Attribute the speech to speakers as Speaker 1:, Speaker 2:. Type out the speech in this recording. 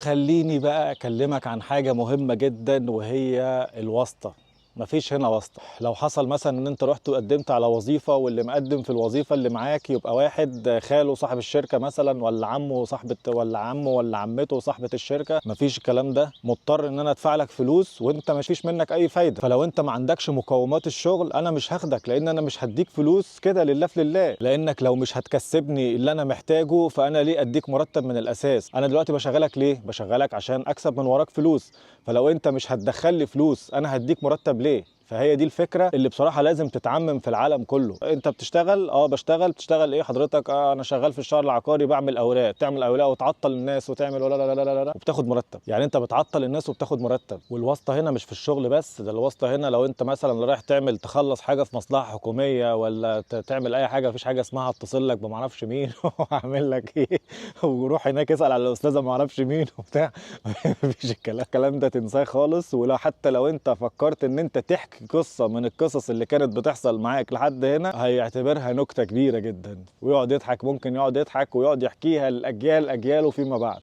Speaker 1: خلّيني بقى أكلّمك عن حاجة مهمة جدًا وهي الواسطة، ما فيش هنا واسطة. لو حصل مثلًا إن أنت رُحت وقدّمت على وظيفة واللي مقدّم في الوظيفة اللي معاك يبقى واحد خاله صاحب الشركة مثلًا والّا عمه والّا عمته صاحبة الشركة، ما فيش الكلام ده، مضطر إن أنا أدفع لك فلوس وأنت ما فيش منّك أي فايدة. فلو أنت ما عندكش مقومات الشغل أنا مش هاخدك، لإن أنا مش هادّيك فلوس كده لله في لله، لإنّك لو مش هتكسّبني اللي أنا محتاجه فأنا ليه أدّيك مرتّب من الأساس؟ أنا دلوقتي باشغّلك ليه؟ باشغّلك عشان أكسب من وراك فلوس، فلو أنت مش هتدخّل لي فلوس أنا هادّيك مرتّب ليه؟ فهي دي الفكرة اللي بصراحة لازم تتعمم في العالم كله. انت بتشتغل؟ باشتغل. بتشتغل ايه حضرتك؟ انا شغال في الشهر العقاري بعمل اوراق. تعمل اوراق وتعطل الناس وتعمل ولا لا لا لا لا لا وبتاخد مرتب. يعني انت بتعطل الناس وبتاخد مرتب. والواسطة هنا مش في الشغل بس، ده الواسطة هنا لو انت مثلا رايح تخلص حاجة في مصلحة حكومية ولا تعمل اي حاجة، مفيش حاجة اسمها اتصل لك بمعرفش مين واعمل لك ايه وروح هناك اسأل على الاستاذة معرفش مين وبتاع. مفيش الكلام ده تنساه خالص. ولو حتى لو انت فكرت ان انت تحكي قصة من القصص اللي كانت بتحصل معاك لحد هنا هيعتبرها نكتة كبيرة جدا ويقعد يضحك، ممكن يقعد يضحك ويقعد يحكيها لأجيال أجياله فيما بعد.